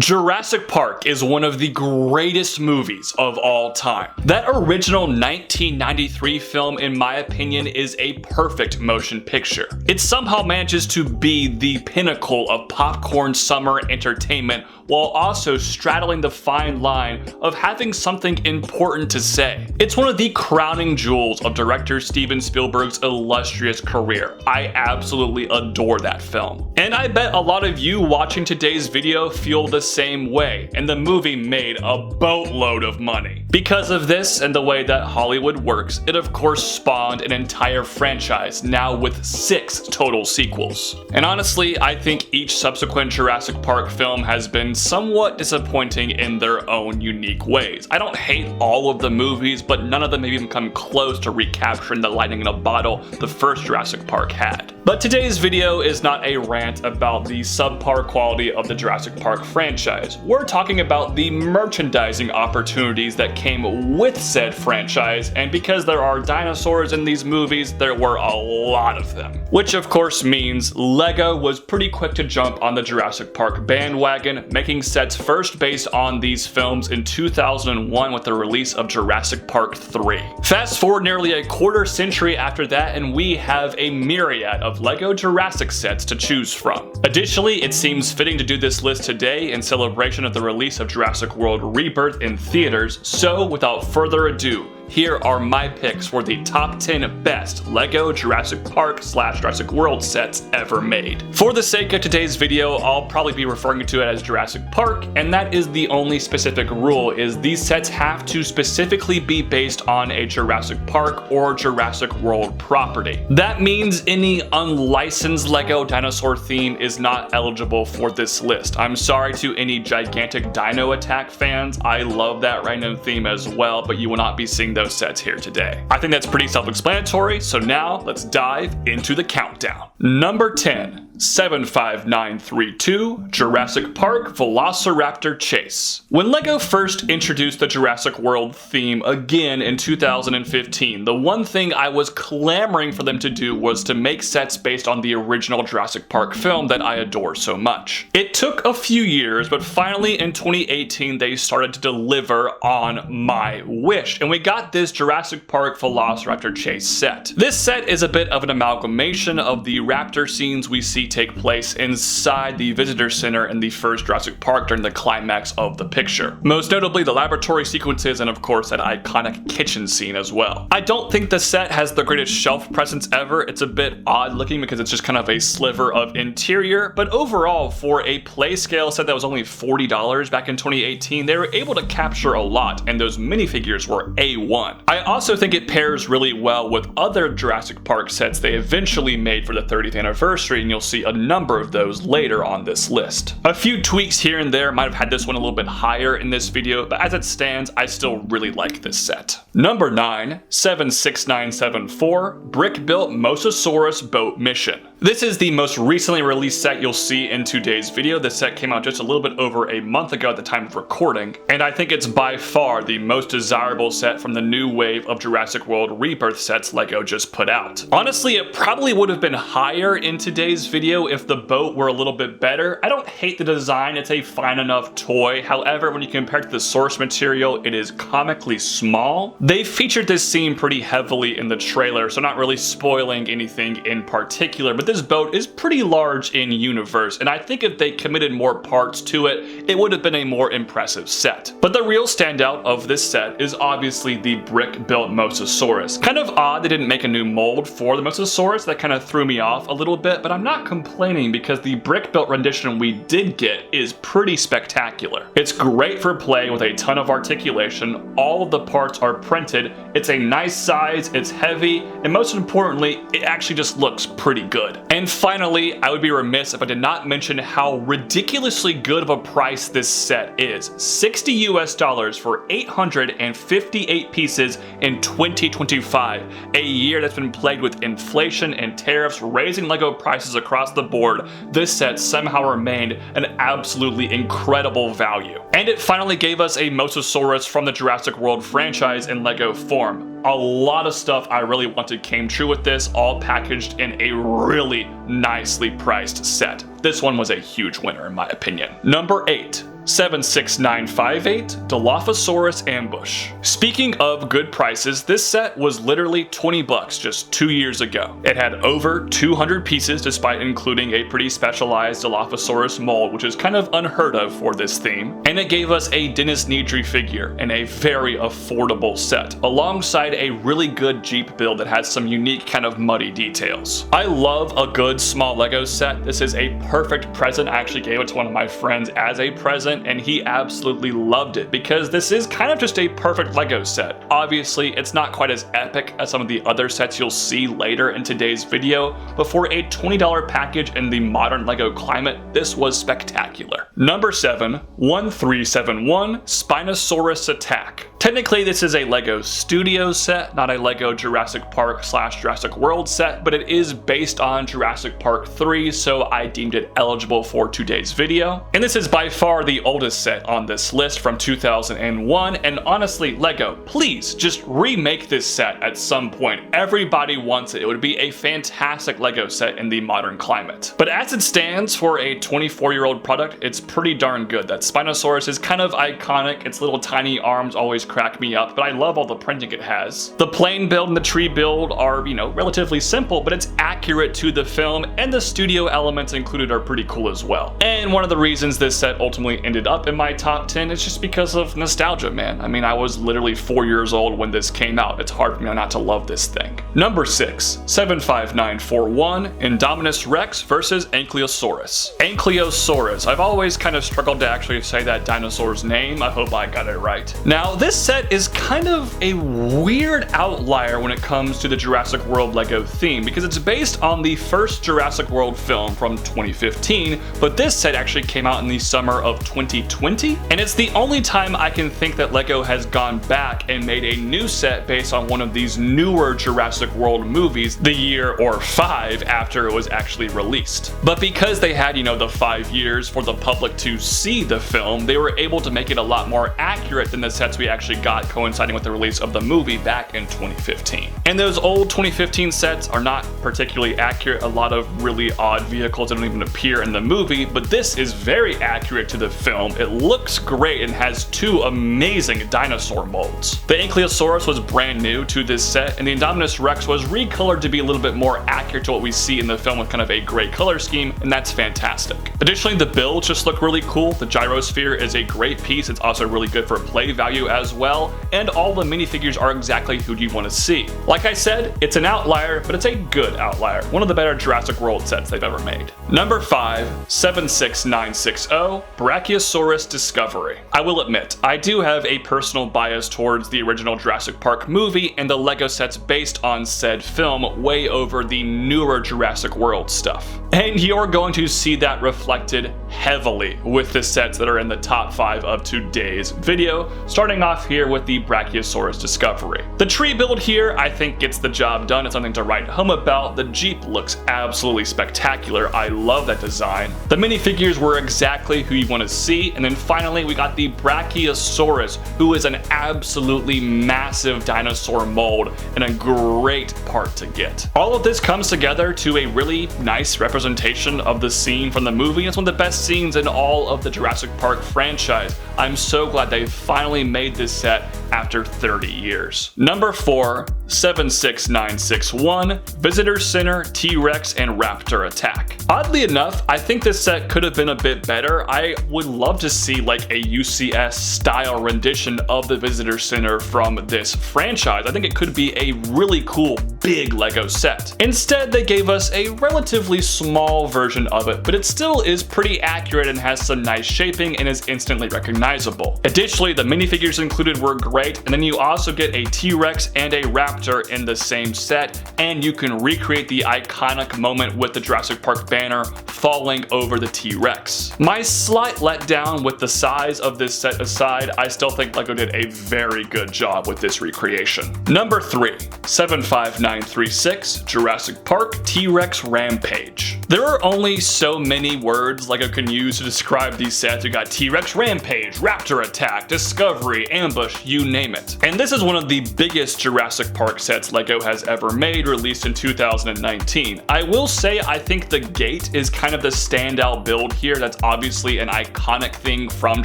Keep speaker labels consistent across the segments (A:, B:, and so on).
A: Jurassic Park is one of the greatest movies of all time. That original 1993 film, in my opinion, is a perfect motion picture. It somehow manages to be the pinnacle of popcorn summer entertainment while also straddling the fine line of having something important to say. It's one of the crowning jewels of director Steven Spielberg's illustrious career. I absolutely adore that film. And I bet a lot of you watching today's video feel the same way, and the movie made a boatload of money. Because of this and the way that Hollywood works, it of course spawned an entire franchise, now with 6 total sequels. And honestly, I think each subsequent Jurassic Park film has been somewhat disappointing in their own unique ways. I don't hate all of the movies, but none of them have even come close to recapturing the lightning in a bottle the first Jurassic Park had. But today's video is not a rant about the subpar quality of the Jurassic Park franchise. We're talking about the merchandising opportunities that came with said franchise, and because there are dinosaurs in these movies, there were a lot of them. Which of course means LEGO was pretty quick to jump on the Jurassic Park bandwagon, making sets first based on these films in 2001 with the release of Jurassic Park 3. Fast forward nearly a quarter century after that, and we have a myriad of LEGO Jurassic sets to choose from. Additionally, it seems fitting to do this list today in celebration of the release of Jurassic World Rebirth in theaters, so without further ado, here are my picks for the top 10 best LEGO Jurassic Park / Jurassic World sets ever made. For the sake of today's video, I'll probably be referring to it as Jurassic Park, and that is the only specific rule, is these sets have to specifically be based on a Jurassic Park or Jurassic World property. That means any unlicensed LEGO dinosaur theme is not eligible for this list. I'm sorry to any gigantic Dino Attack fans, I love that random theme as well, but you will not be seeing those sets here today. I think that's pretty self-explanatory, so now let's dive into the countdown. Number 10. 75932 Jurassic Park Velociraptor Chase. When LEGO first introduced the Jurassic World theme again in 2015, the one thing I was clamoring for them to do was to make sets based on the original Jurassic Park film that I adore so much. It took a few years, but finally in 2018 they started to deliver on my wish, and we got this Jurassic Park Velociraptor Chase set. This set is a bit of an amalgamation of the raptor scenes we see take place inside the visitor center in the first Jurassic Park during the climax of the picture. Most notably the laboratory sequences and of course that iconic kitchen scene as well. I don't think the set has the greatest shelf presence ever. It's a bit odd looking because it's just kind of a sliver of interior, but overall for a play scale set that was only $40 back in 2018, they were able to capture a lot, and those minifigures were A1. I also think it pairs really well with other Jurassic Park sets they eventually made for the 30th anniversary, and you'll see a number of those later on this list. A few tweaks here and there might have had this one a little bit higher in this video, but as it stands, I still really like this set. Number 9, 76974 Brick-Built Mosasaurus Boat Mission. This is the most recently released set you'll see in today's video. This set came out just a little bit over a month ago at the time of recording, and I think it's by far the most desirable set from the new wave of Jurassic World Rebirth sets LEGO just put out. Honestly, it probably would have been higher in today's video if the boat were a little bit better. I don't hate the design, it's a fine enough toy. However, when you compare it to the source material, it is comically small. They featured this scene pretty heavily in the trailer, so not really spoiling anything in particular, but this boat is pretty large in universe, and I think if they committed more parts to it, it would have been a more impressive set. But the real standout of this set is obviously the brick-built Mosasaurus. Kind of odd they didn't make a new mold for the Mosasaurus, that kind of threw me off a little bit, but I'm not complaining because the brick-built rendition we did get is pretty spectacular. It's great for play with a ton of articulation, all of the parts are printed, it's a nice size, it's heavy, and most importantly, it actually just looks pretty good. And finally, I would be remiss if I did not mention how ridiculously good of a price this set is. $60 US for 858 pieces in 2025, a year that's been plagued with inflation and tariffs raising LEGO prices across the board. This set somehow remained an absolutely incredible value. And it finally gave us a Mosasaurus from the Jurassic World franchise in LEGO form. A lot of stuff I really wanted came true with this, all packaged in a really nicely priced set. This one was a huge winner in my opinion. Number 8. 76958 Dilophosaurus Ambush. Speaking of good prices, this set was literally 20 bucks just 2 years ago. It had over 200 pieces despite including a pretty specialized Dilophosaurus mold, which is kind of unheard of for this theme. And it gave us a Dennis Nedry figure in a very affordable set, alongside a really good Jeep build that has some unique kind of muddy details. I love a good small Lego set. This is a perfect present. I actually gave it to one of my friends as a present and he absolutely loved it because this is kind of just a perfect Lego set. Obviously, it's not quite as epic as some of the other sets you'll see later in today's video, but for a $20 package in the modern Lego climate, this was spectacular. Number 7, 1371 Spinosaurus Attack. Technically, this is a Lego Studio set, not a Lego Jurassic Park / Jurassic World set, but it is based on Jurassic Park 3, so I deemed it eligible for today's video. And this is by far the oldest set on this list from 2001, and honestly, Lego, please just remake this set at some point. Everybody wants it. It would be a fantastic Lego set in the modern climate. But as it stands for a 24-year-old product, it's pretty darn good. That Spinosaurus is kind of iconic. Its little tiny arms always crack me up, but I love all the printing it has. The plane build and the tree build are, relatively simple, but it's accurate to the film, and the studio elements included are pretty cool as well. And one of the reasons this set ultimately ended up in my top 10 is just because of nostalgia, man. I mean, I was literally 4 years old when this came out. It's hard for me not to love this thing. Number 6, 75941 Indominus Rex versus Ankylosaurus. Ankylosaurus. I've always kind of struggled to actually say that dinosaur's name. I hope I got it right. Now, this set is kind of a weird outlier when it comes to the Jurassic World Lego theme because it's based on the first Jurassic World film from 2015, but this set actually came out in the summer of 2020, and it's the only time I can think that Lego has gone back and made a new set based on one of these newer Jurassic World movies the year or 5 after it was actually released. But because they had, the 5 years for the public to see the film, they were able to make it a lot more accurate than the sets we actually got coinciding with the release of the movie back in 2015. And those old 2015 sets are not particularly accurate. A lot of really odd vehicles that don't even appear in the movie, but this is very accurate to the film. It looks great and has 2 amazing dinosaur molds. The Ankylosaurus was brand new to this set, and the Indominus Rex was recolored to be a little bit more accurate to what we see in the film with kind of a gray color scheme, and that's fantastic. Additionally, the builds just look really cool. The gyrosphere is a great piece. It's also really good for play value as well, and all the minifigures are exactly who you want to see. Like I said, it's an outlier, but it's a good outlier. One of the better Jurassic World sets they've ever made. Number 5, 76960 Brachiosaurus Discovery. I will admit, I do have a personal bias towards the original Jurassic Park movie and the Lego sets based on said film way over the newer Jurassic World stuff. And you're going to see that reflected heavily with the sets that are in the top 5 of today's video, starting off here with the Brachiosaurus Discovery. The tree build here, I think, gets the job done. It's something to write home about. The Jeep looks absolutely spectacular. I love that design. The minifigures were exactly who you want to see. And then finally, we got the Brachiosaurus, who is an absolutely massive dinosaur mold and a great part to get. All of this comes together to a really nice representation of the scene from the movie. It's one of the best scenes in all of the Jurassic Park franchise. I'm so glad they finally made this set after 30 years. Number 4, 76961 Visitor Center T-Rex and Raptor Attack. Oddly enough, I think this set could have been a bit better. I would love to see like a UCS style rendition of the Visitor Center from this franchise. I think it could be a really cool big Lego set. Instead, they gave us a relatively small version of it, but it still is pretty accurate and has some nice shaping and is instantly recognizable. Additionally, the minifigures included were great, and then you also get a T-Rex and a Raptor in the same set, and you can recreate the iconic moment with the Jurassic Park banner falling over the T-Rex. My slight letdown with the size of this set aside, I still think Lego did a very good job with this recreation. Number 3, 75936 Jurassic Park T-Rex Rampage. The There are only so many words LEGO can use to describe these sets. You got T-Rex Rampage, Raptor Attack, Discovery, Ambush, you name it. And this is one of the biggest Jurassic Park sets LEGO has ever made, released in 2019. I will say I think the gate is kind of the standout build here. That's obviously an iconic thing from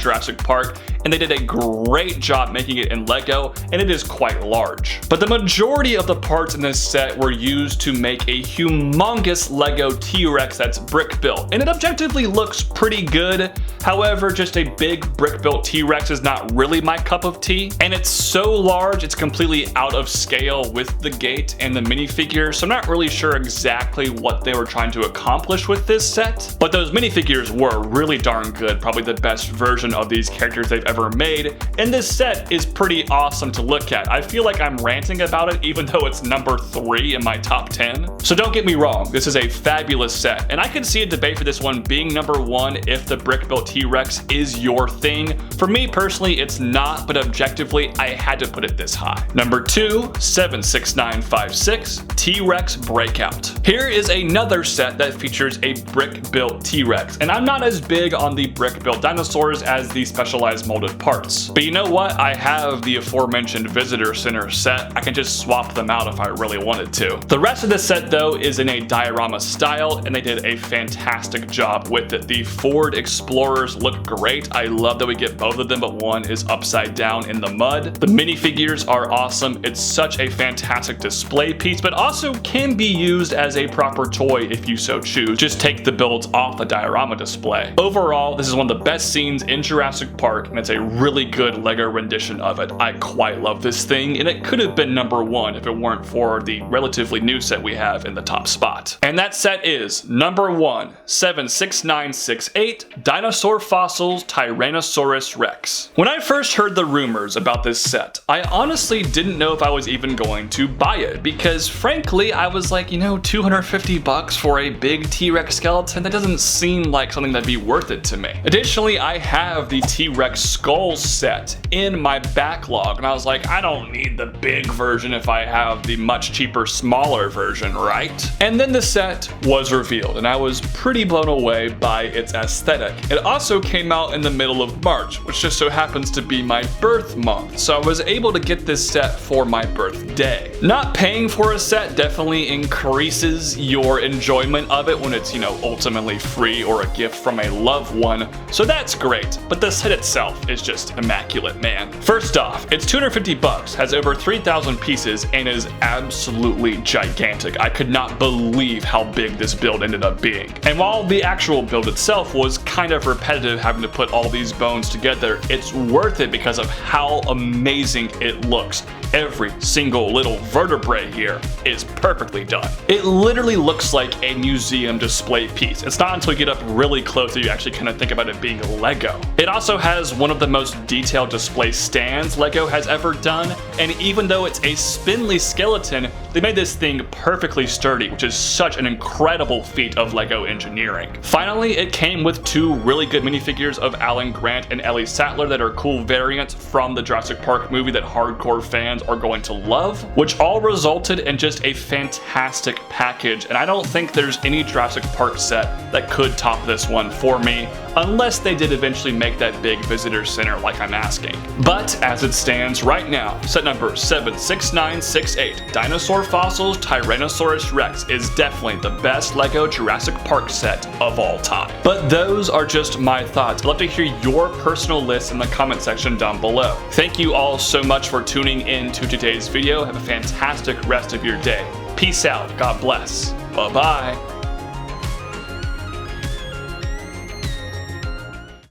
A: Jurassic Park, and they did a great job making it in LEGO, and it is quite large. But the majority of the parts in this set were used to make a humongous LEGO T-Rex that's brick built, and it objectively looks pretty good. However, just a big brick built T-Rex is not really my cup of tea, and it's so large it's completely out of scale with the gate and the minifigures, so I'm not really sure exactly what they were trying to accomplish with this set. But those minifigures were really darn good, probably the best version of these characters they've ever made, and this set is pretty awesome to look at. I feel like I'm ranting about it even though it's number 3 in my top 10. So don't get me wrong, this is a fabulous set, and I can see a debate for this one being number 1 if the brick built T-Rex is your thing. For me personally, it's not, but objectively, I had to put it this high. Number 2, 76956, T-Rex Breakout. Here is another set that features a brick built T-Rex, and I'm not as big on the brick built dinosaurs as the specialized molded parts. But you know what? I have the aforementioned Visitor Center set. I can just swap them out if I really wanted to. The rest of the set though is in a diorama style, and they did a fantastic job with it. The Ford Explorers look great. I love that we get both of them, but one is upside down in the mud. The minifigures are awesome. It's such a fantastic display piece, but also can be used as a proper toy if you so choose. Just take the builds off the diorama display. Overall, this is one of the best scenes in Jurassic Park, and it's a really good LEGO rendition of it. I quite love this thing, and it could have been number 1 if it weren't for the relatively new set we have in the top spot. And that set is number 1, 76968, Dinosaur Fossils Tyrannosaurus Rex. When I first heard the rumors about this set, I honestly didn't know if I was even going to buy it, because frankly, I was like, you know, $250 for a big T-Rex skeleton, that doesn't seem like something that'd be worth it to me. Additionally, I have the T-Rex skull set in my backlog, and I was like, I don't need the big version if I have the much cheaper, smaller version, right? And then the set was revealed, and I was pretty blown away by its aesthetic. It also came out in the middle of March, which just so happens to be my birth month, so I was able to get this set for my birthday. Not paying for a set definitely increases your enjoyment of it when it's, you know, ultimately free or a gift from a loved one, so that's great, but the set itself is just immaculate, man. First off, it's $250, has over 3,000 pieces, and is absolutely gigantic. I could not believe how big this build ended up being. And while the actual build itself was kind of repetitive, having to put all these bones together, it's worth it because of how amazing it looks. Every single little vertebrae here is perfectly done. It literally looks like a museum display piece. It's not until you get up really close that you actually kind of think about it being Lego. It also has one of the most detailed display stands Lego has ever done, and even though it's a spindly skeleton, they made this thing perfectly sturdy, which is such an incredible feat of Lego engineering. Finally, it came with 2 really good minifigures of Alan Grant and Ellie Sattler that are cool variants from the Jurassic Park movie that hardcore fans are going to love, which all resulted in just a fantastic package, and I don't think there's any Jurassic Park set that could top this one for me, unless they did eventually make that big visitor center like I'm asking. But as it stands right now, set number 76968, Dinosaur Fossils Tyrannosaurus Rex, is definitely the best Lego Jurassic Park set of all time. But those are just my thoughts. I'd love to hear your personal list in the comment section down below. Thank you all so much for tuning in to today's video. Have a fantastic rest of your day. Peace out. God bless. Bye-bye.